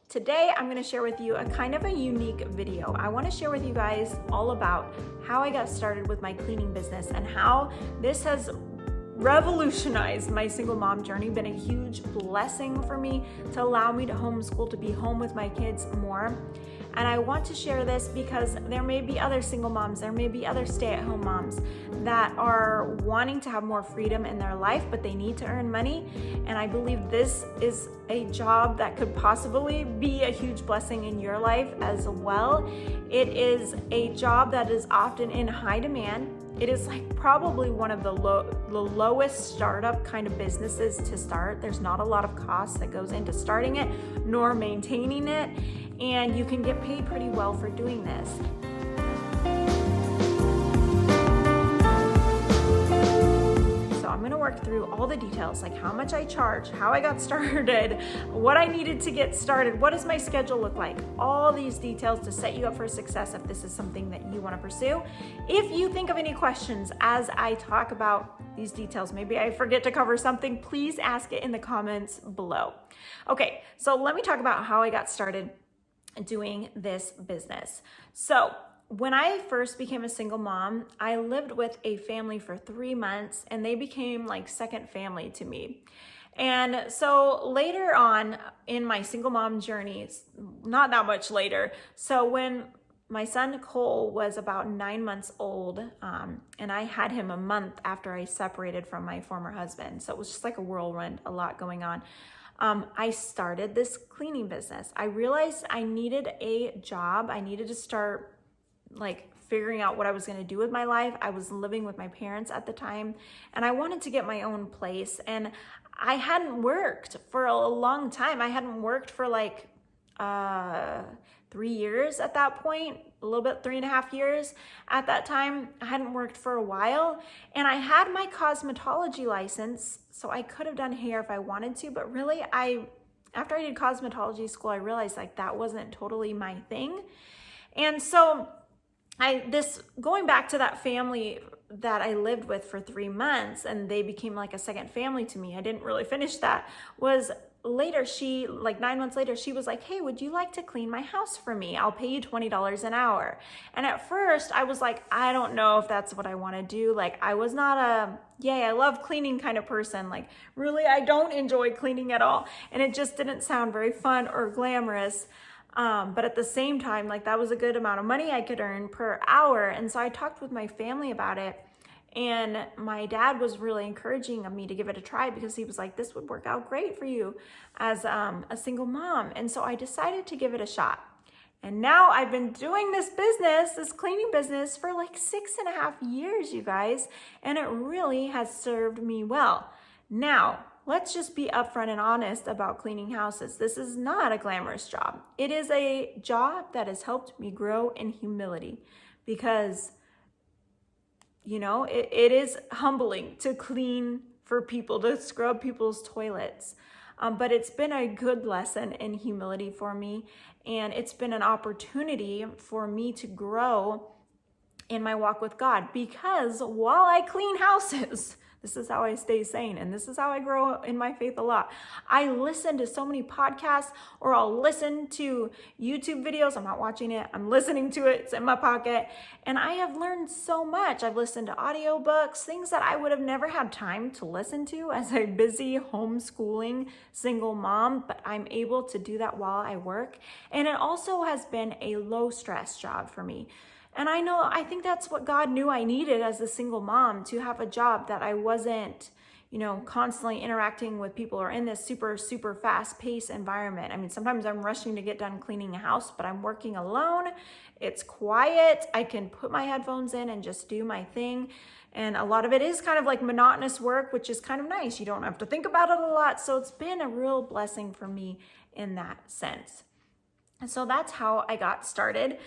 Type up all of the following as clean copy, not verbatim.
Today, I'm gonna share with you a kind of a unique video. I wanna share with you guys all about how I got started with my cleaning business and how this has revolutionized my single mom journey, been a huge blessing for me to allow me to homeschool, to be home with my kids more. And I want to share this because there may be other single moms, there may be other stay-at-home moms that are wanting to have more freedom in their life, but they need to earn money. And I believe this is a job that could possibly be a huge blessing in your life as well. It is a job that is often in high demand. It is like probably one of the lowest startup kind of businesses to start. There's not a lot of cost that goes into starting it nor maintaining it, and you can get paid pretty well for doing this. I'm gonna work through all the details, like how much I charge, how I got started, what I needed to get started, what does my schedule look like, all these details to set you up for success if this is something that you wanna pursue. If you think of any questions as I talk about these details, maybe I forget to cover something, please ask it in the comments below. Okay, so let me talk about how I got started doing this business. So when I first became a single mom, I lived with a family for 3 months and they became like second family to me. And so later on in my single mom journey, not that much later, so when my son Cole was about 9 months old, and I had him a month after I separated from my former husband. So it was just like a whirlwind, a lot going on. I started this cleaning business. I realized I needed a job. I needed to start like figuring out what I was going to do with my life. I was living with my parents at the time and I wanted to get my own place, and I hadn't worked for a long time. I hadn't worked for like 3 years at that point, a little bit, 3.5 years at that time. I hadn't worked for a while, and I had my cosmetology license, so I could have done hair if I wanted to, but really after I did cosmetology school, I realized like that wasn't totally my thing. And so going back to that family that I lived with for 3 months and they became like a second family to me, I didn't really finish that, was later like 9 months later, she was like, hey, would you like to clean my house for me? I'll pay you $20 an hour. And at first I was like, I don't know if that's what I want to do. Like I was not yay, I love cleaning kind of person. Like really, I don't enjoy cleaning at all. And it just didn't sound very fun or glamorous. But at the same time, like that was a good amount of money I could earn per hour. And so I talked with my family about it, and my dad was really encouraging of me to give it a try because he was like, this would work out great for you as a single mom. And so I decided to give it a shot. And now I've been doing this business, this cleaning business, for like 6.5 years, you guys, and it really has served me well. Now, let's just be upfront and honest about cleaning houses. This is not a glamorous job. It is a job that has helped me grow in humility because, you know, it is humbling to clean for people, to scrub people's toilets. But it's been a good lesson in humility for me, and it's been an opportunity for me to grow in my walk with God, because while I clean houses, this is how I stay sane, and this is how I grow in my faith a lot. I listen to so many podcasts, or I'll listen to YouTube videos. I'm not watching it, I'm listening to it. It's in my pocket. And I have learned so much. I've listened to audiobooks, things that I would have never had time to listen to as a busy homeschooling single mom, but I'm able to do that while I work. And it also has been a low stress job for me. And I think that's what God knew I needed as a single mom, to have a job that I wasn't, constantly interacting with people or in this super, super fast paced environment. I mean, sometimes I'm rushing to get done cleaning a house, but I'm working alone. It's quiet. I can put my headphones in and just do my thing. And a lot of it is kind of like monotonous work, which is kind of nice. You don't have to think about it a lot. So it's been a real blessing for me in that sense. And so that's how I got started.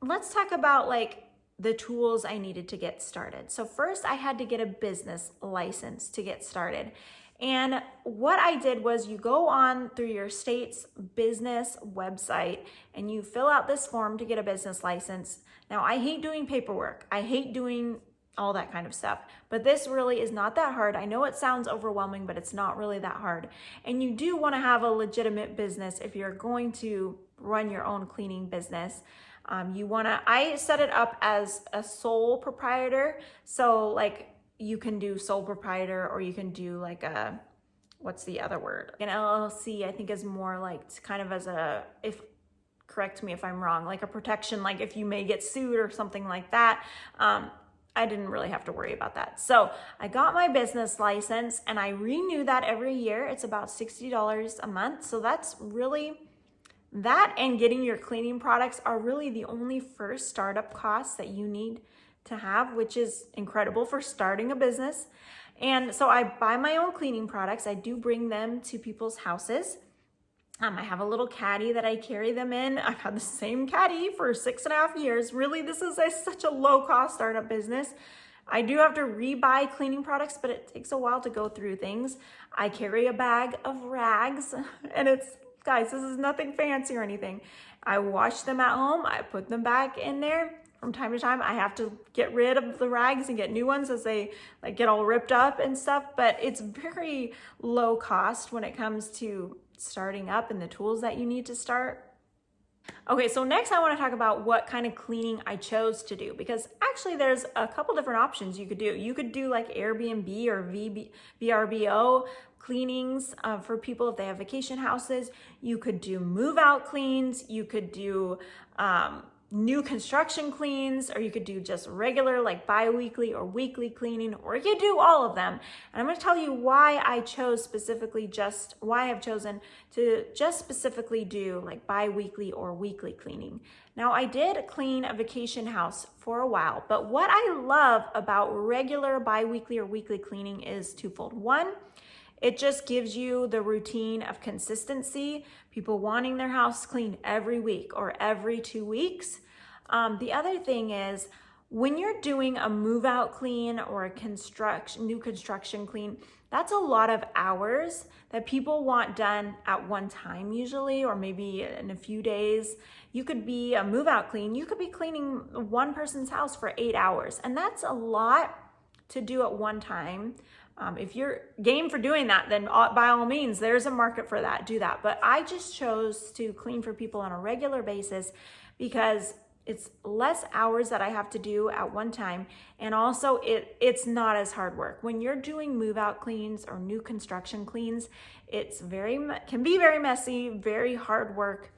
Let's talk about like the tools I needed to get started. So first I had to get a business license to get started. And what I did was you go on through your state's business website and you fill out this form to get a business license. Now I hate doing paperwork. I hate doing all that kind of stuff. But this really is not that hard. I know it sounds overwhelming, but it's not really that hard. And you do want to have a legitimate business if you're going to run your own cleaning business. I set it up as a sole proprietor. So like you can do sole proprietor, or you can do like a, what's the other word? An LLC, I think, is more like kind of as a, if, correct me if I'm wrong, like a protection, like if you may get sued or something like that. I didn't really have to worry about that. So I got my business license and I renew that every year. It's about $60 a month. So that's really, that and getting your cleaning products are really the only first startup costs that you need to have, which is incredible for starting a business. And so I buy my own cleaning products. I do bring them to people's houses. I have a little caddy that I carry them in. I've had the same caddy for 6.5 years. Really, this is such a low-cost startup business. I do have to re-buy cleaning products, but it takes a while to go through things. I carry a bag of rags, and it's, guys, this is nothing fancy or anything. I wash them at home. I put them back in there. From time to time, I have to get rid of the rags and get new ones as they like get all ripped up and stuff, but it's very low cost when it comes to starting up and the tools that you need to start. Okay, so next I want to talk about what kind of cleaning I chose to do, because actually there's a couple different options you could do. You could do like Airbnb or VRBO cleanings for people if they have vacation houses. You could do move out cleans. You could do new construction cleans, or you could do just regular like bi-weekly or weekly cleaning, or you could do all of them. And I'm going to tell you why I chose specifically why I've chosen to just specifically do like bi-weekly or weekly cleaning. Now, I did clean a vacation house for a while, but what I love about regular bi-weekly or weekly cleaning is twofold. One, it just gives you the routine of consistency, people wanting their house cleaned every week or every 2 weeks. The other thing is, when you're doing a move out clean or a new construction clean, that's a lot of hours that people want done at one time usually, or maybe in a few days. You could be a move out clean. You could be cleaning one person's house for 8 hours, and that's a lot to do at one time. If you're game for doing that, then by all means, there's a market for that, do that. But I just chose to clean for people on a regular basis because it's less hours that I have to do at one time. And also it's not as hard work. When you're doing move out cleans or new construction cleans, it's can be very messy, very hard work.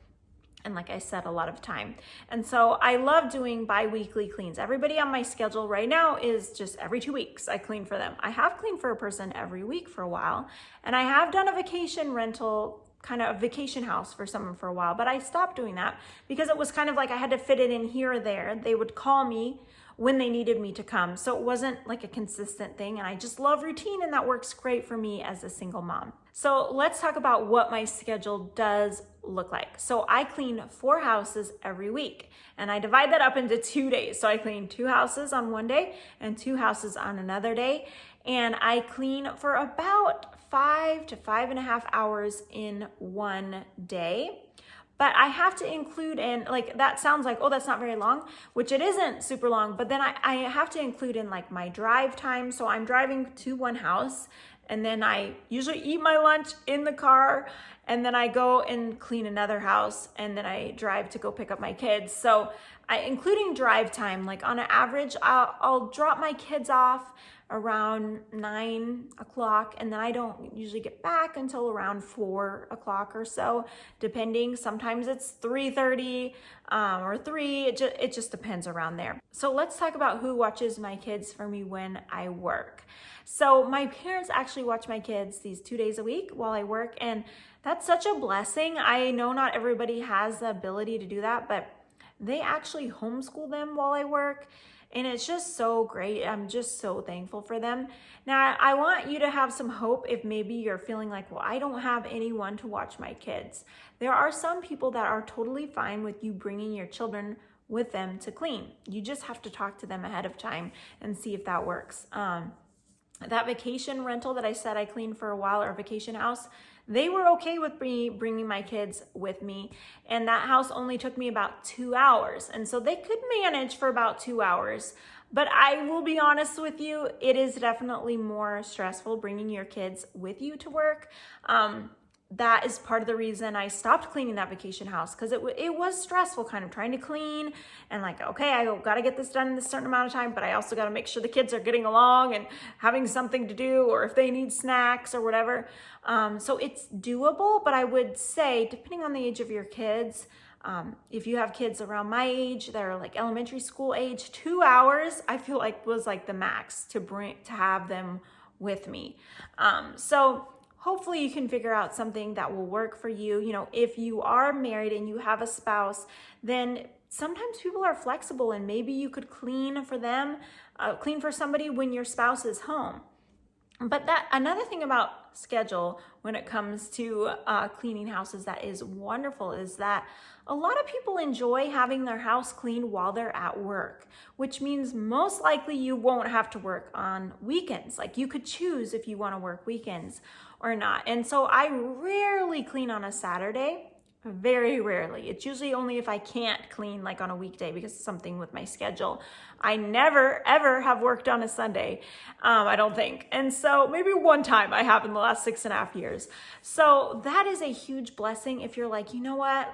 And like I said, a lot of time. And so I love doing bi-weekly cleans. Everybody on my schedule right now is just every 2 weeks I clean for them. I have cleaned for a person every week for a while. And I have done a vacation rental, kind of a vacation house for someone for a while, but I stopped doing that because it was kind of like I had to fit it in here or there. They would call me when they needed me to come. So it wasn't like a consistent thing. And I just love routine, and that works great for me as a single mom. So let's talk about what my schedule does look like. So I clean 4 houses every week, and I divide that up into 2 days. So I clean 2 houses on one day and 2 houses on another day. And I clean for about 5 to 5.5 hours in one day. But I have to include in, like, that sounds like, oh, that's not very long, which it isn't super long. But then I have to include in like my drive time. So I'm driving to one house, and then I usually eat my lunch in the car, and then I go and clean another house, and then I drive to go pick up my kids. So including drive time, like on an average, I'll drop my kids off around 9 o'clock, and then I don't usually get back until around 4 o'clock or so, depending. Sometimes it's 3:30 or 3. It just depends around there. So let's talk about who watches my kids for me when I work. So my parents actually watch my kids these 2 days a week while I work, and that's such a blessing. I know not everybody has the ability to do that, but they actually homeschool them while I work. And it's just so great. I'm just so thankful for them. Now, I want you to have some hope if maybe you're feeling like, well, I don't have anyone to watch my kids. There are some people that are totally fine with you bringing your children with them to clean. You just have to talk to them ahead of time and see if that works. That vacation rental that I said I cleaned for a while, or vacation house, they were okay with me bringing my kids with me. And that house only took me about 2 hours. And so they could manage for about 2 hours. But I will be honest with you, it is definitely more stressful bringing your kids with you to work. That is part of the reason I stopped cleaning that vacation house, because it was stressful kind of trying to clean and like, okay, I got to get this done in a certain amount of time, but I also got to make sure the kids are getting along and having something to do, or if they need snacks or whatever. So it's doable, but I would say, depending on the age of your kids, if you have kids around my age that are like elementary school age, 2 hours I feel like was like the max to have them with me. So hopefully you can figure out something that will work for you. You know, if you are married and you have a spouse, then sometimes people are flexible, and maybe you could clean for them, clean for somebody when your spouse is home. But another thing about schedule when it comes to cleaning houses that is wonderful is that a lot of people enjoy having their house cleaned while they're at work, which means most likely you won't have to work on weekends. Like, you could choose if you want to work weekends or not. And so I rarely clean on a Saturday. Very rarely. It's usually only if I can't clean like on a weekday because of something with my schedule. I never ever have worked on a Sunday, I don't think. And so maybe one time I have in the last 6.5 years. So that is a huge blessing if you're like, you know what?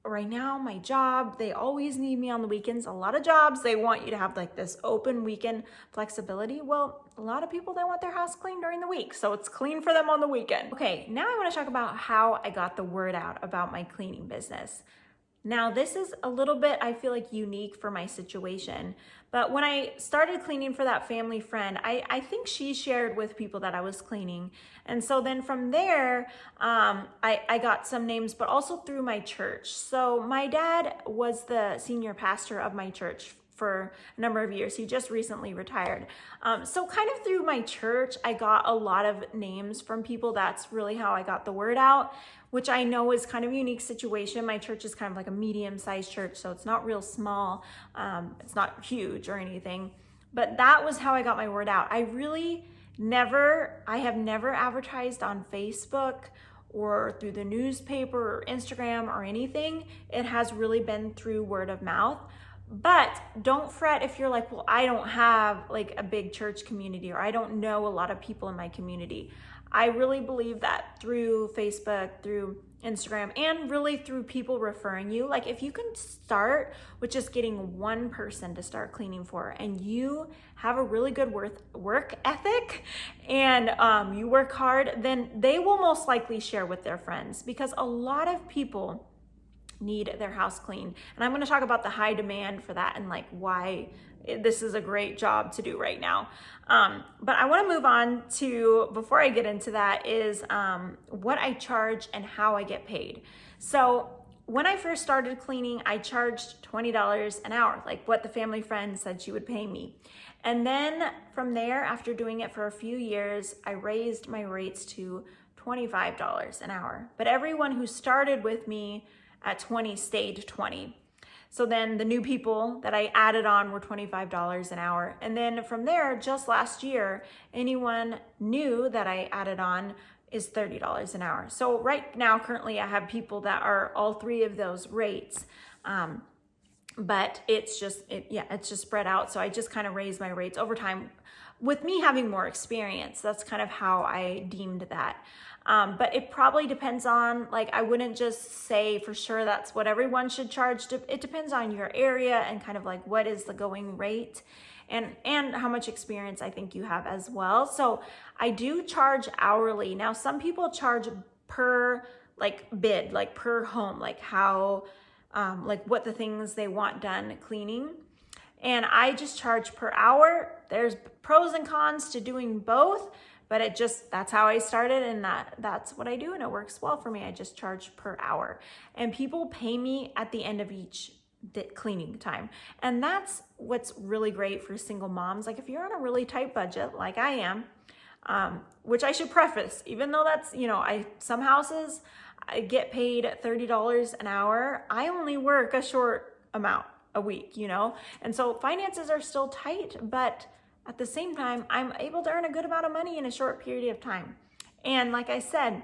Right now, my job, they always need me on the weekends. A lot of jobs, they want you to have like this open weekend flexibility. Well, a lot of people, they want their house clean during the week, so it's clean for them on the weekend. Okay, now I want to talk about how I got the word out about my cleaning business. Now, this is a little bit, I feel like, unique for my situation. But when I started cleaning for that family friend, I think she shared with people that I was cleaning. And so then from there, I got some names, but also through my church. So my dad was the senior pastor of my church for a number of years. He just recently retired. So kind of through my church, I got a lot of names from people. That's really how I got the word out, which I know is kind of a unique situation. My church is kind of like a medium-sized church, so it's not real small. It's not huge or anything, but that was how I got my word out. I have never advertised on Facebook or through the newspaper or Instagram or anything. It has really been through word of mouth. But don't fret if you're like, well, I don't have like a big church community, or I don't know a lot of people in my community. I really believe that through Facebook, through Instagram, and really through people referring you, like if you can start with just getting one person to start cleaning for, and you have a really good work ethic and you work hard, then they will most likely share with their friends, because a lot of people need their house cleaned. And I'm going to talk about the high demand for that and like why this is a great job to do right now. But I want to move on to, before I get into that, is what I charge and how I get paid. So when I first started cleaning, I charged $20 an hour, like what the family friend said she would pay me. And then from there, after doing it for a few years, I raised my rates to $25 an hour. But everyone who started with me at 20 stayed 20. So then the new people that I added on were $25 an hour. And then from there, just last year, anyone new that I added on is $30 an hour. So right now, currently, I have people that are all three of those rates. But it's just spread out. So I just kind of raised my rates over time with me having more experience. That's kind of how I deemed that. But it probably depends on, like, I wouldn't just say for sure that's what everyone should charge. It depends on your area and kind of like what is the going rate and how much experience I think you have as well. So I do charge hourly. Now, some people charge per like bid, like per home, like how, like what the things they want done cleaning. And I just charge per hour. There's pros and cons to doing both. But that's how I started, and that's what I do, and it works well for me. I just charge per hour. And people pay me at the end of each cleaning time. And that's what's really great for single moms. Like if you're on a really tight budget, like I am, which I should preface, even though that's, some houses I get paid $30 an hour. I only work a short amount a week, And so finances are still tight, but at the same time, I'm able to earn a good amount of money in a short period of time. And like I said,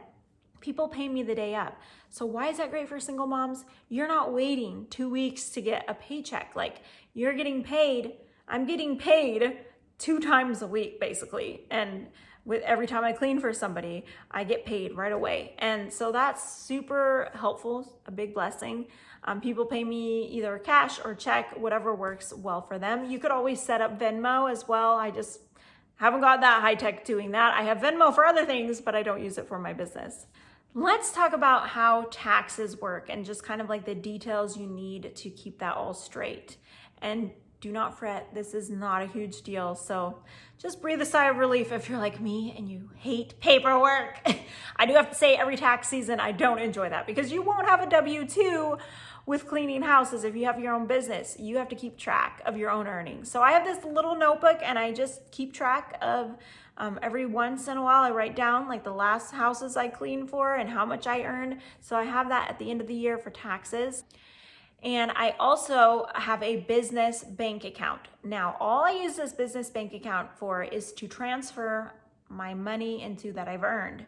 people pay me the day up. So why is that great for single moms? You're not waiting 2 weeks to get a paycheck. Like you're getting paid I'm getting paid 2 times a week basically. And with every time I clean for somebody, I get paid right away. And so that's super helpful, a big blessing. People pay me either cash or check, whatever works well for them. You could always set up Venmo as well. I just haven't got that high tech doing that. I have Venmo for other things, but I don't use it for my business. Let's talk about how taxes work and just kind of like the details you need to keep that all straight. And do not fret, this is not a huge deal. So just breathe a sigh of relief if you're like me and you hate paperwork. I do have to say every tax season, I don't enjoy that because you won't have a W-2 with cleaning houses. If you have your own business, you have to keep track of your own earnings. So I have this little notebook and I just keep track of every once in a while I write down like the last houses I cleaned for and how much I earned. So I have that at the end of the year for taxes. And I also have a business bank account. Now, all I use this business bank account for is to transfer my money into that I've earned.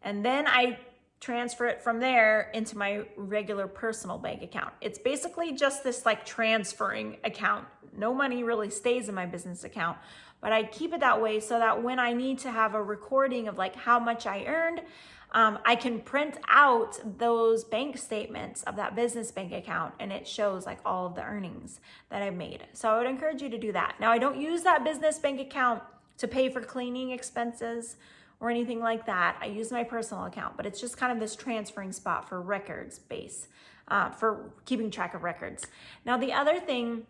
And then I transfer it from there into my regular personal bank account. It's basically just this like transferring account. No money really stays in my business account, but I keep it that way so that when I need to have a recording of like how much I earned, I can print out those bank statements of that business bank account and it shows like all of the earnings that I've made. So I would encourage you to do that. Now, I don't use that business bank account to pay for cleaning expenses or anything like that. I use my personal account, but it's just kind of this transferring spot for records base, for keeping track of records. Now, the other thing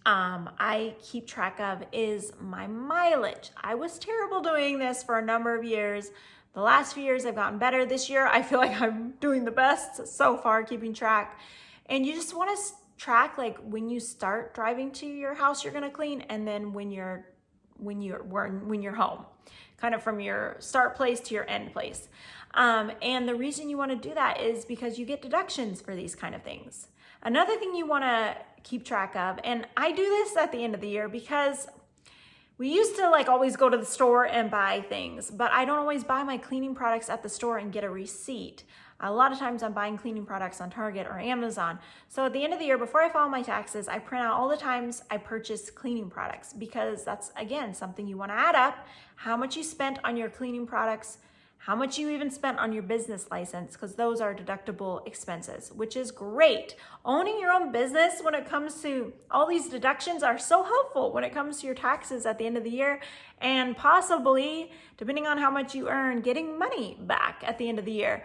I keep track of is my mileage. I was terrible doing this for a number of years. The last few years I've gotten better. This year I feel like I'm doing the best so far, keeping track. And you just want to track like when you start driving to your house you're going to clean, and then when you're home, kind of from your start place to your end place. And the reason you want to do that is because you get deductions for these kind of things. Another thing you want to keep track of, and I do this at the end of the year because we used to like always go to the store and buy things, but I don't always buy my cleaning products at the store and get a receipt. A lot of times I'm buying cleaning products on Target or Amazon. So at the end of the year, before I file my taxes, I print out all the times I purchased cleaning products because that's, again, something you want to add up, how much you spent on your cleaning products, how much you even spent on your business license, because those are deductible expenses, which is great. Owning your own business when it comes to all these deductions are so helpful when it comes to your taxes at the end of the year, and possibly, depending on how much you earn, getting money back at the end of the year.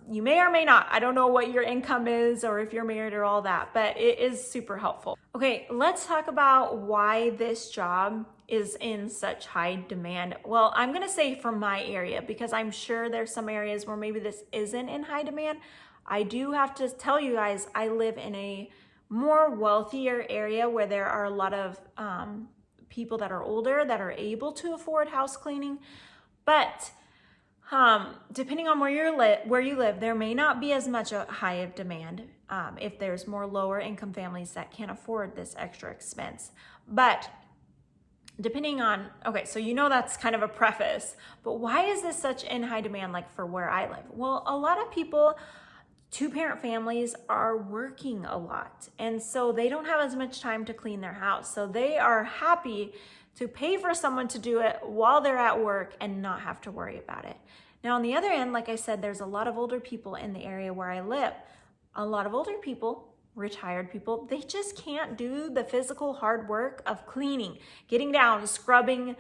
You may or may not. I don't know what your income is or if you're married or all that, but it is super helpful. Okay, let's talk about why this job is in such high demand. Well, I'm gonna say for my area, because I'm sure there's some areas where maybe this isn't in high demand. I do have to tell you guys, I live in a more wealthier area where there are a lot of people that are older that are able to afford house cleaning. But depending on where you live, there may not be as much a high of demand if there's more lower income families that can't afford this extra expense. But depending on, okay, so you know that's kind of a preface, but why is this such in high demand like for where I live? Well, a lot of people, two-parent families are working a lot, and so they don't have as much time to clean their house. So they are happy to pay for someone to do it while they're at work and not have to worry about it. Now, on the other end, like I said, there's a lot of older people in the area where I live. A lot of older people, retired people, they just can't do the physical hard work of cleaning, getting down, scrubbing,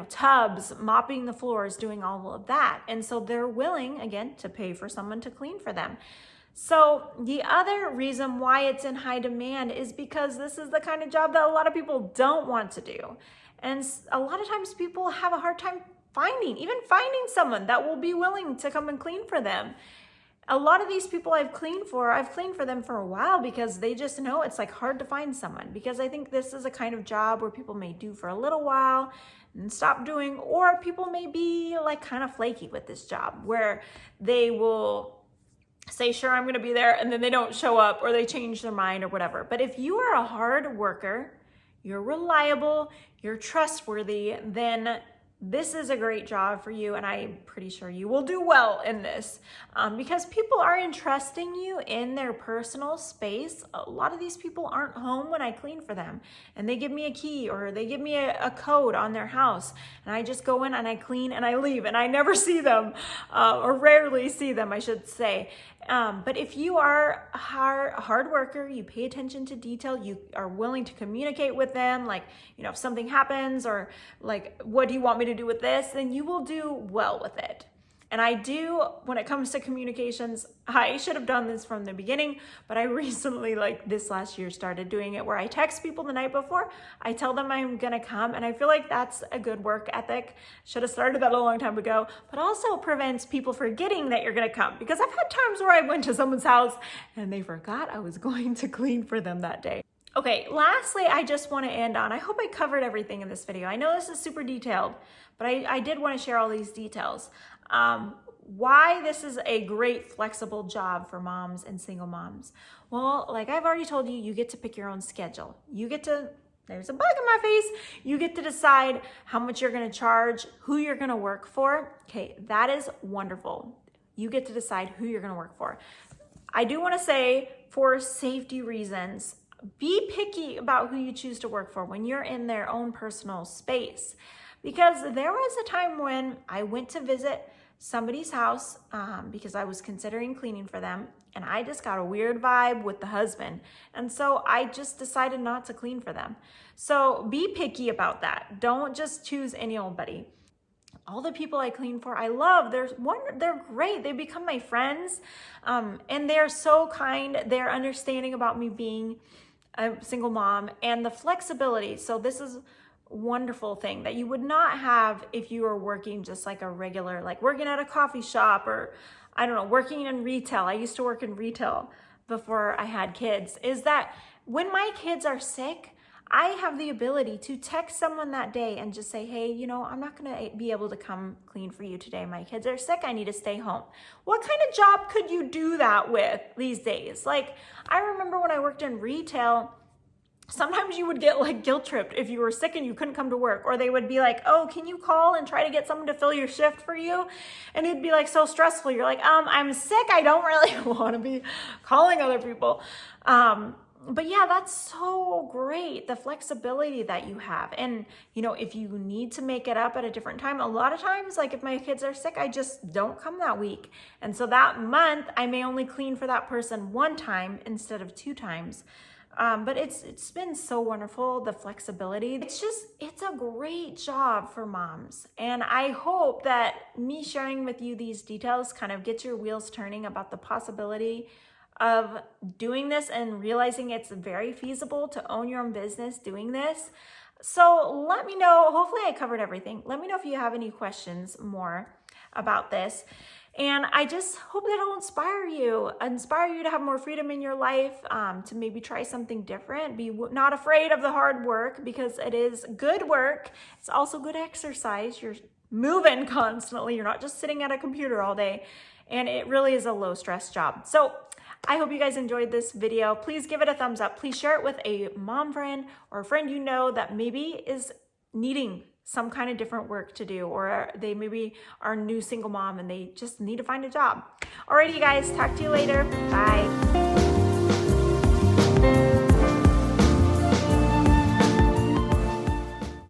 tubs, mopping the floors, doing all of that. And so they're willing, again, to pay for someone to clean for them. So the other reason why it's in high demand is because this is the kind of job that a lot of people don't want to do. And a lot of times people have a hard time finding someone that will be willing to come and clean for them. A lot of these people I've cleaned for them for a while because they just know it's like hard to find someone, because I think this is a kind of job where people may do for a little while and stop doing, or people may be like kind of flaky with this job where they will say, sure, I'm going to be there, and then they don't show up or they change their mind or whatever. But if you are a hard worker, you're reliable, you're trustworthy, then this is a great job for you, and I'm pretty sure you will do well in this because people are entrusting you in their personal space. A lot of these people aren't home when I clean for them, and they give me a key or they give me a code on their house, and I just go in and I clean and I leave, and I never see them or rarely see them, I should say. But if you are a hard worker, you pay attention to detail, you are willing to communicate with them, like, if something happens or like, what do you want me to do with this? Then you will do well with it. And I do, when it comes to communications, I should have done this from the beginning, but I recently, like this last year, started doing it where I text people the night before. I tell them I'm gonna come, and I feel like that's a good work ethic. Should have started that a long time ago, but also prevents people forgetting that you're gonna come, because I've had times where I went to someone's house and they forgot I was going to clean for them that day. Okay, lastly, I just want to end on, I hope I covered everything in this video. I know this is super detailed, but I did want to share all these details. Why this is a great flexible job for moms and single moms. Well, like I've already told you, you get to pick your own schedule. You get to, there's a bug in my face, you get to decide how much you're going to charge, who you're going to work for. Okay, that is wonderful. You get to decide who you're going to work for. I do want to say, for safety reasons, be picky about who you choose to work for when you're in their own personal space. Because there was a time when I went to visit somebody's house because I was considering cleaning for them, and I just got a weird vibe with the husband. And so I just decided not to clean for them. So be picky about that. Don't just choose any old buddy. All the people I clean for, I love. They're great. They become my friends, and they're so kind. They're understanding about me being a single mom and the flexibility. So this is a wonderful thing that you would not have if you were working just like a regular, like working at a coffee shop or, I don't know, working in retail. I used to work in retail before I had kids, is that when my kids are sick, I have the ability to text someone that day and just say, hey, I'm not going to be able to come clean for you today. My kids are sick. I need to stay home. What kind of job could you do that with these days? Like, I remember when I worked in retail, sometimes you would get like guilt tripped if you were sick and you couldn't come to work, or they would be like, oh, can you call and try to get someone to fill your shift for you? And it'd be like so stressful. You're like, I'm sick. I don't really want to be calling other people. But yeah, that's so great, the flexibility that you have. And, if you need to make it up at a different time, a lot of times, like if my kids are sick, I just don't come that week. And so that month, I may only clean for that person one time instead of 2 times. But it's been so wonderful, the flexibility. It's a great job for moms. And I hope that me sharing with you these details kind of gets your wheels turning about the possibility of doing this and realizing it's very feasible to own your own business doing this. So let me know, hopefully I covered everything. Let me know if you have any questions more about this. And I just hope that it'll inspire you to have more freedom in your life, to maybe try something different. Be not afraid of the hard work, because it is good work. It's also good exercise. You're moving constantly. You're not just sitting at a computer all day. And it really is a low stress job. So I hope you guys enjoyed this video. Please give it a thumbs up. Please share it with a mom friend or a friend you know that maybe is needing some kind of different work to do, or they maybe are a new single mom and they just need to find a job. Alrighty, you guys, talk to you later. Bye.